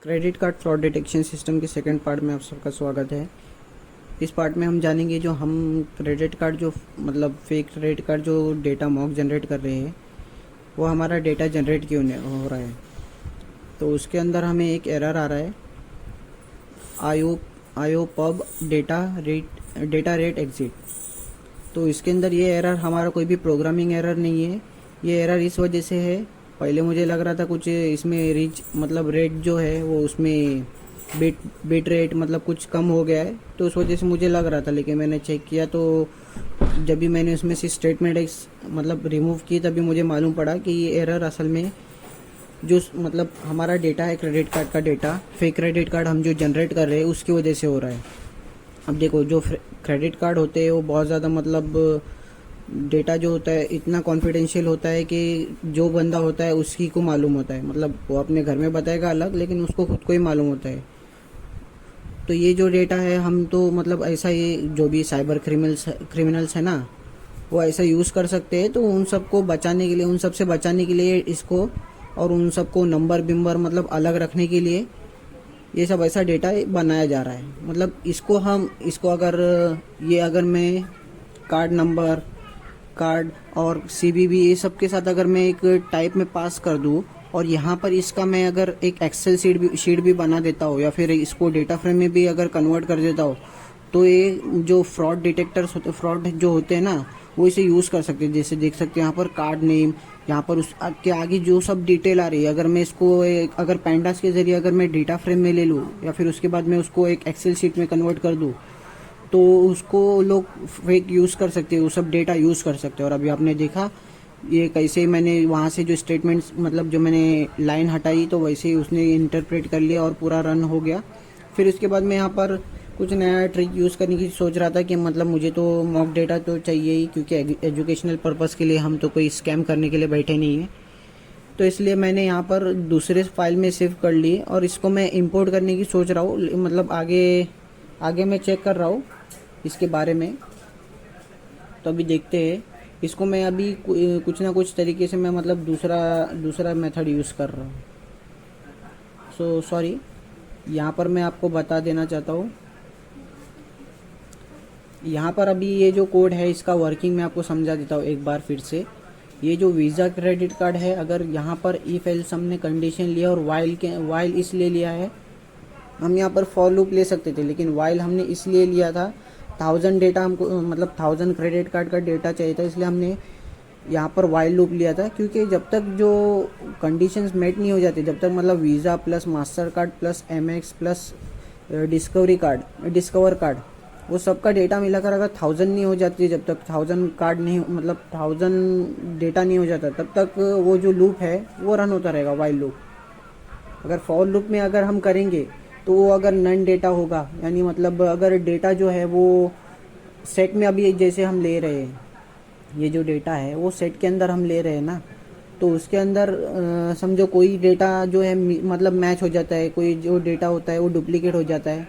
Credit card fraud detection system के second part में आप सबका स्वागत है। इस पार्ट में हम जानेंगे जो हम क्रेडिट कार्ड जो मतलब फेक क्रेडिट कार्ड जो डेटा मॉक जनरेट कर रहे हैं वो हमारा डेटा जनरेट क्यों नहीं हो रहा है। तो उसके अंदर हमें एक एरर आ रहा है आयो पब डेटा रेट एग्जिट। तो इसके अंदर ये एरर हमारा कोई भी प्रोग्रामिंग एरर नहीं है। ये एरर इस वजह से है, पहले मुझे लग रहा था कुछ इसमें रीच मतलब रेट जो है वो उसमें बिट रेट मतलब कुछ कम हो गया है, तो उस वजह से मुझे लग रहा था। लेकिन मैंने चेक किया तो जब भी मैंने उसमें से स्टेटमेंट एक्स मतलब रिमूव की तभी मुझे मालूम पड़ा कि ये एरर असल में जो मतलब हमारा डेटा है क्रेडिट कार्ड का डेटा फेक क्रेडिट कार्ड हम जो जनरेट कर रहे हैं उसकी वजह से हो रहा है। अब देखो जो क्रेडिट कार्ड होते हैं वो बहुत ज़्यादा मतलब डेटा जो होता है इतना कॉन्फिडेंशियल होता है कि जो बंदा होता है उसकी को मालूम होता है, मतलब वो अपने घर में बताएगा अलग लेकिन उसको खुद को ही मालूम होता है। तो ये जो डेटा है हम तो मतलब ऐसा ये जो भी साइबर क्रिमिनल्स है ना वो ऐसा यूज़ कर सकते हैं। तो उन सबको बचाने के लिए उन सब से बचाने के लिए इसको और उन सबको नंबर बिम्बर मतलब अलग रखने के लिए ये सब ऐसा डेटा बनाया जा रहा है। मतलब इसको अगर मैं कार्ड नंबर कार्ड और सीबीबी ये सब के साथ अगर मैं एक टाइप में पास कर दूँ और यहाँ पर इसका मैं अगर एक एक्सेल शीट भी बना देता हूँ या फिर इसको डेटा फ्रेम में भी अगर कन्वर्ट कर देता हूँ तो ये जो फ्रॉड डिटेक्टर्स होते फ्रॉड जो होते हैं ना वो इसे यूज़ कर सकते हैं। जैसे देख सकते हैं यहाँ पर कार्ड नेम, यहाँ पर उस के आगे जो सब डिटेल आ रही है अगर मैं इसको अगर पैंडास के ज़रिए अगर मैं डेटा फ्रेम में ले लूँ या फिर उसके बाद मैं उसको एक एक्सेल शीट में कन्वर्ट कर दूँ तो उसको लोग फेक यूज़ कर सकते हैं, वो सब डेटा यूज़ कर सकते हैं। और अभी आपने देखा ये कैसे मैंने वहाँ से जो स्टेटमेंट्स मतलब जो मैंने लाइन हटाई तो वैसे ही उसने इंटरप्रेट कर लिया और पूरा रन हो गया। फिर उसके बाद मैं यहाँ पर कुछ नया ट्रिक यूज़ करने की सोच रहा था कि मतलब मुझे तो मॉक डेटा तो चाहिए ही, क्योंकि एजुकेशनल पर्पज़ के लिए हम तो कोई स्कैम करने के लिए बैठे नहीं हैं। तो इसलिए मैंने यहाँ पर दूसरे फाइल में सेव कर ली और इसको मैं इंपोर्ट करने की सोच रहा हूँ। मतलब आगे मैं चेक कर रहा हूँ इसके बारे में। तो अभी देखते हैं इसको मैं अभी कुछ ना कुछ तरीके से मैं मतलब दूसरा मेथड यूज़ कर रहा हूँ। सो सॉरी, यहाँ पर मैं आपको बता देना चाहता हूँ। यहाँ पर अभी ये जो कोड है इसका वर्किंग मैं आपको समझा देता हूँ एक बार फिर से। ये जो वीज़ा क्रेडिट कार्ड है अगर यहाँ पर इफ एल्स हमने कंडीशन लिया और वाइल इसलिए लिया है, हम यहाँ पर फॉर लूप ले सकते थे लेकिन वाइल हमने इसलिए लिया था 1000 डेटा हमको मतलब 1000 क्रेडिट कार्ड का डेटा चाहिए था, इसलिए हमने यहाँ पर वाइल लूप लिया था। क्योंकि जब तक जो कंडीशंस मेट नहीं हो जाती, जब तक मतलब visa plus master card plus MX plus discover card वो सबका डेटा मिलाकर अगर 1000 नहीं हो जाती, जब तक 1000 कार्ड नहीं मतलब 1000 डेटा नहीं हो जाता तब तक वो जो लूप है वो रन होता रहेगा वाइल लूप। अगर फॉर लूप में अगर हम करेंगे तो वो अगर नन डेटा होगा यानी मतलब अगर डेटा जो है वो सेट में अभी जैसे हम ले रहे हैं ये जो डेटा है वो सेट के अंदर हम ले रहे हैं ना, तो उसके अंदर समझो कोई डेटा जो है मतलब मैच हो जाता है, कोई जो डेटा होता है वो डुप्लीकेट हो जाता है,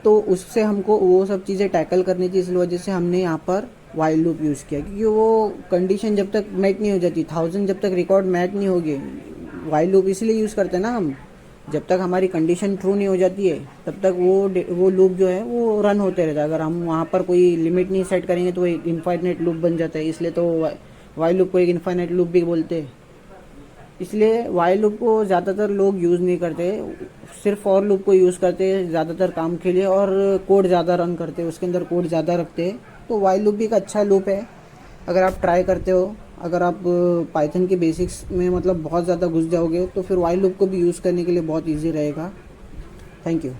तो उससे हमको वो सब चीज़ें टैकल करनी चाहिए। इस वजह से हमने यहाँ पर वाइल लूप यूज़ किया, क्योंकि वो कंडीशन जब तक मैच नहीं हो जाती 1000 जब तक रिकॉर्ड मैच नहीं होगी, वाइल लूप इसलिए यूज़ करते हैं ना हम, जब तक हमारी कंडीशन ट्रू नहीं हो जाती है तब तक वो लूप जो है वो रन होते रहता है। अगर हम वहाँ पर कोई लिमिट नहीं सेट करेंगे तो वो एक इनफाइनाइट लूप बन जाता है, इसलिए तो वाइल लूप को एक इनफाइनाइट लूप भी बोलते हैं। इसलिए वाइल लूप को ज़्यादातर लोग यूज़ नहीं करते, सिर्फ फॉर लूप को यूज़ करते हैं ज़्यादातर काम के लिए और कोड ज़्यादा रन करते हैं, उसके अंदर कोड ज़्यादा रखते हैं। तो वाइल लूप भी एक अच्छा लूप है अगर आप ट्राई करते हो। अगर आप पाइथन के बेसिक्स में मतलब बहुत ज़्यादा घुस जाओगे तो फिर वाइल लूप को भी यूज़ करने के लिए बहुत ईजी रहेगा। Thank you.